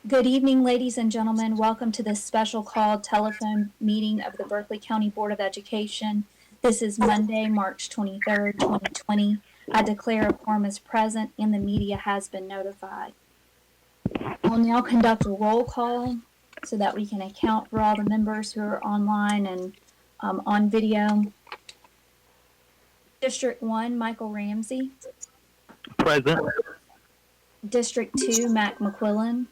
Good evening, ladies and gentlemen. Welcome to this special called telephone meeting of the Berkeley County Board of Education. This is Monday, March 23rd, 2020. I declare a quorum is present and the media has been notified. We'll now conduct a roll call so that we can account for all the members who are online and on video. District 1, Michael Ramsey. Present. District 2, Mac McQuillan.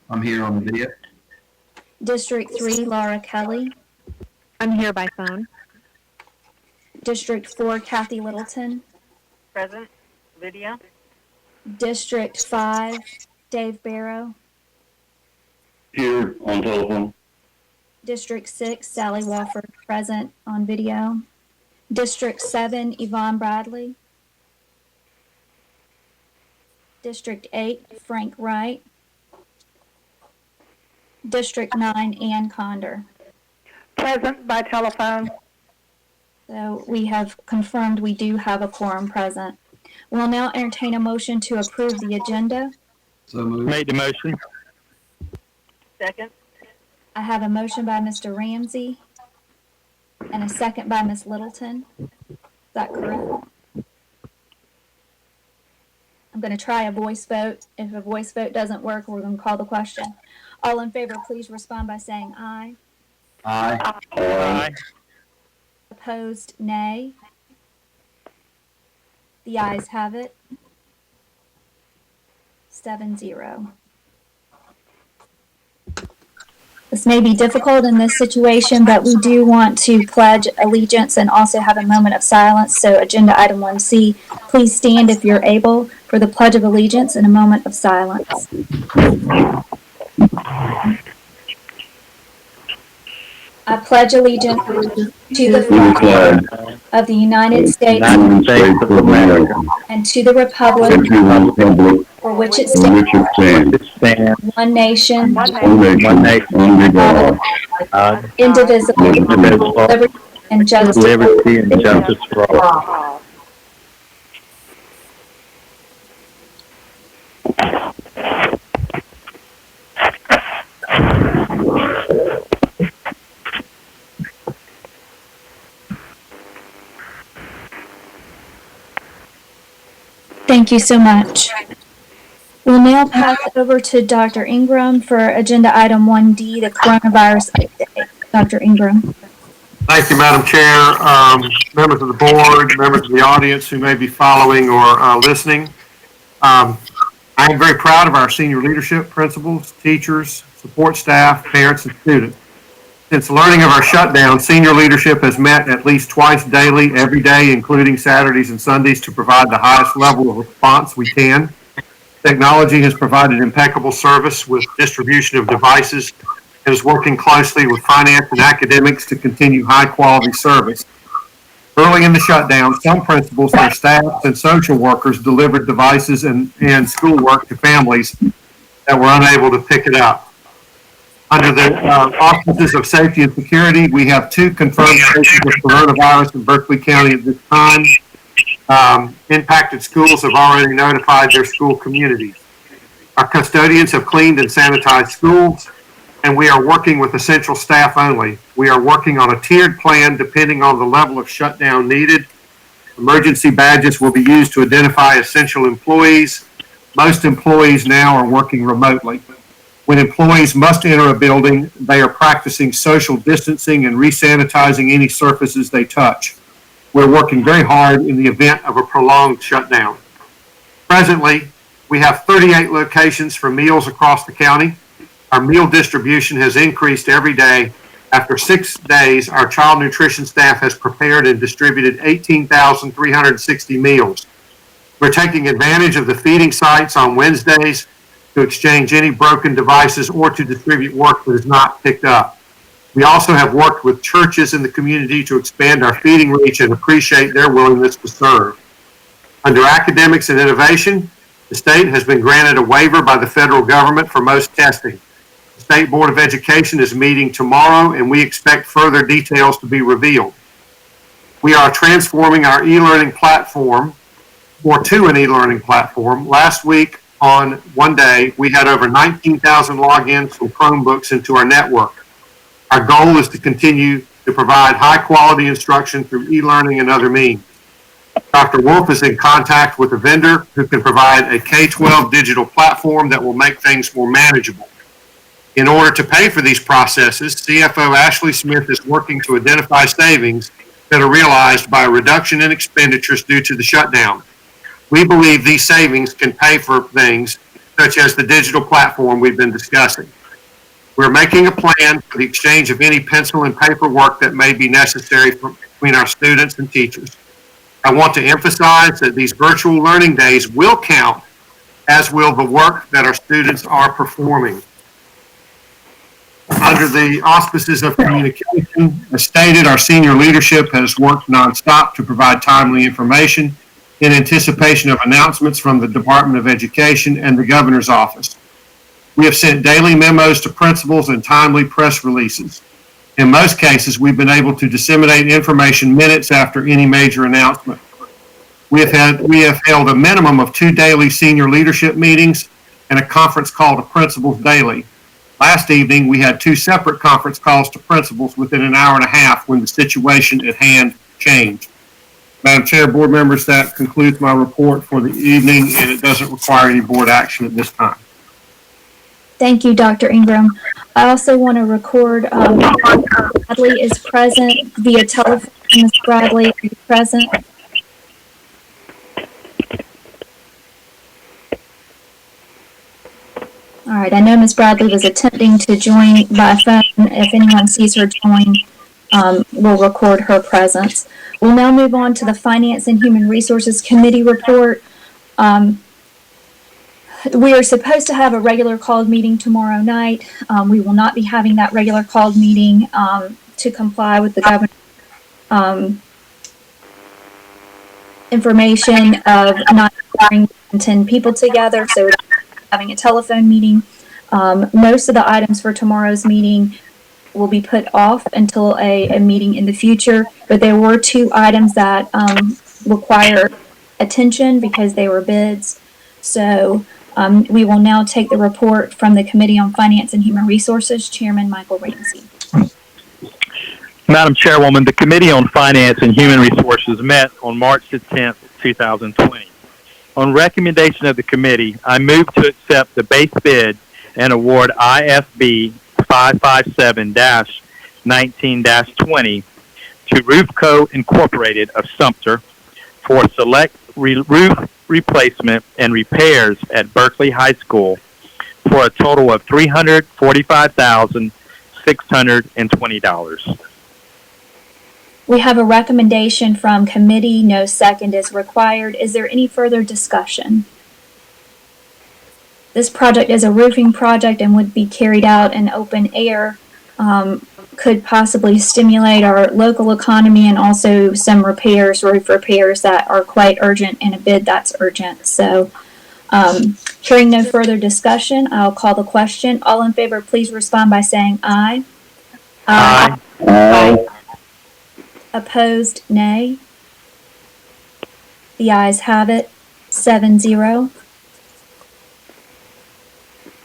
I'm here on the video. District 3, Laura Kelly. I'm here by phone. District 4, Kathy Littleton. Present. Video. District 5, Dave Barrow. Here on telephone. District 6, Sally Wofford, present on video. District 7, Yvonne Bradley. District 8, Frank Wright. District 9, Ann Conder. Present by telephone. So we have confirmed we do have a quorum present. We'll now entertain a motion to approve the agenda. So moved. Made the motion. Second. I have a motion by Mr. Ramsey and a second by Ms. Littleton. Is that correct? I'm going to try a voice vote. If a voice vote doesn't work, we're going to call the question. All in favor, please respond by saying aye. Aye. Aye. Opposed, nay. The ayes have it. 7-0. This may be difficult in this situation, but we do want to pledge allegiance and also have a moment of silence. So agenda item 1C, please stand if you're able for the Pledge of Allegiance and a moment of silence. I pledge allegiance to the flag of the United States of America. and to the republic for which it stands, one nation, Under God. indivisible, liberty and justice. Liberty and justice for all. Thank you so much. We'll now pass it over to Dr. Ingram for agenda item 1D, the coronavirus update. Dr. Ingram. Thank you, Madam Chair, members of the board, members of the audience who may be following or listening. I am very proud of our senior leadership, principals, teachers, support staff, parents, and students. Since learning of our shutdown, senior leadership has met at least twice daily, every day, including Saturdays and Sundays, to provide the highest level of response we can. Technology has provided impeccable service with distribution of devices and is working closely with finance and academics to continue high-quality service. Early in the shutdown, some principals, their staffs, and social workers delivered devices and schoolwork to families that were unable to pick it up. Under the auspices of safety and security, we have 2 confirmed cases of coronavirus in Berkeley County at this time. Impacted schools have already notified their school communities. Our custodians have cleaned and sanitized schools, and we are working with essential staff only. We are working on a tiered plan depending on the level of shutdown needed. Emergency badges will be used to identify essential employees. Most employees now are working remotely. When employees must enter a building, they are practicing social distancing and resanitizing any surfaces they touch. We're working very hard in the event of a prolonged shutdown. Presently, we have 38 locations for meals across the county. Our meal distribution has increased every day. After 6 days, our child nutrition staff has prepared and distributed 18,360 meals. We're taking advantage of the feeding sites on Wednesdays to exchange any broken devices or to distribute work that is not picked up. We also have worked with churches in the community to expand our feeding reach and appreciate their willingness to serve. Under academics and innovation, the state has been granted a waiver by the federal government for most testing. The State Board of Education is meeting tomorrow, and we expect further details to be revealed. We are transforming our e-learning platform to an e-learning platform. Last week, on one day, we had over 19,000 logins from Chromebooks into our network. Our goal is to continue to provide high-quality instruction through e-learning and other means. Dr. Wolf is in contact with a vendor who can provide a K-12 digital platform that will make things more manageable. In order to pay for these processes, CFO Ashley Smith is working to identify savings that are realized by a reduction in expenditures due to the shutdown. We believe these savings can pay for things such as the digital platform we've been discussing. We're making a plan for the exchange of any pencil and paperwork that may be necessary between our students and teachers. I want to emphasize that these virtual learning days will count, as will the work that our students are performing. Under the auspices of communication, as stated, our senior leadership has worked nonstop to provide timely information in anticipation of announcements from the Department of Education and the Governor's Office. We have sent daily memos to principals and timely press releases. In most cases, we've been able to disseminate information minutes after any major announcement. We have held a minimum of 2 daily senior leadership meetings and a conference call to principals daily. Last evening, we had 2 separate conference calls to principals within an hour and a half when the situation at hand changed. Madam Chair, board members, that concludes my report for the evening, and it doesn't require any board action at this time. Thank you, Dr. Ingram. I also want to record Bradley is present via telephone. Ms. Bradley, are you present? All right, I know Ms. Bradley was attempting to join by phone. If anyone sees her join, we'll record her presence. We'll now move on to the Finance and Human Resources Committee report. We are supposed to have a regular called meeting tomorrow night. We will not be having that regular called meeting to comply with the governor's information of not requiring 10 people together, so having a telephone meeting. Most of the items for tomorrow's meeting will be put off until a meeting in the future, but there were 2 items that require attention because they were bids. So we will now take the report from the Committee on Finance and Human Resources, Chairman Michael Ramsey. Madam Chairwoman, the Committee on Finance and Human Resources met on March the 10th, 2020. On recommendation of the committee, I move to accept the base bid and award ISB 557-19-20 to Roofco Incorporated of Sumter for select roof replacement and repairs at Berkeley High School for a total of $345,620. We have a recommendation from committee. No second is required. Is there any further discussion? This project is a roofing project and would be carried out in open air. Could possibly stimulate our local economy and also some repairs, roof repairs that are quite urgent in a bid that's urgent. So hearing no further discussion, I'll call the question. All in favor, please respond by saying aye. Aye. Aye. Opposed, nay. The ayes have it, 7-0.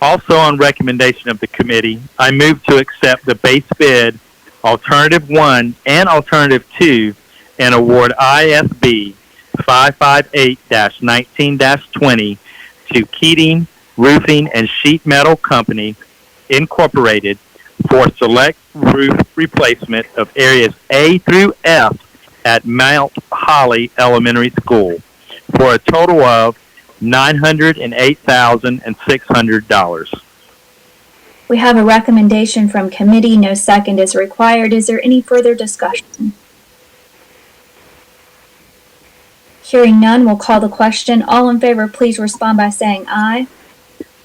Also on recommendation of the committee, I move to accept the base bid, Alternative 1 and Alternative 2, and award ISB 558-19-20 to Keating Roofing and Sheet Metal Company, Incorporated, for select roof replacement of areas A through F at Mount Holly Elementary School for a total of $908,600. We have a recommendation from committee. No second is required. Is there any further discussion? Hearing none, we'll call the question. All in favor, please respond by saying aye.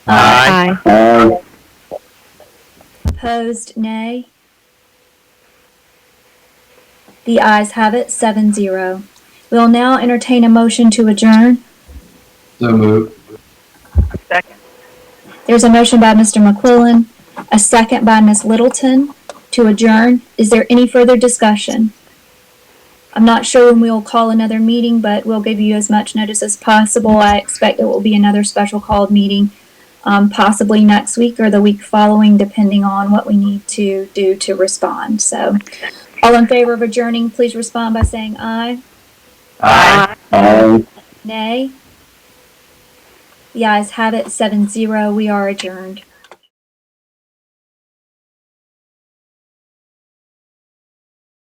Aye. Aye. Opposed, nay. The ayes have it, 7-0. We'll now entertain a motion to adjourn. So moved. Second. There's a motion by Mr. McQuillan, a second by Ms. Littleton to adjourn. Is there any further discussion? I'm not sure when we'll call another meeting, but we'll give you as much notice as possible. I expect it will be another special called meeting, possibly next week or the week following, depending on what we need to do to respond. So, all in favor of adjourning, please respond by saying aye. Aye. Aye. Nay. The ayes have it, 7-0. We are adjourned.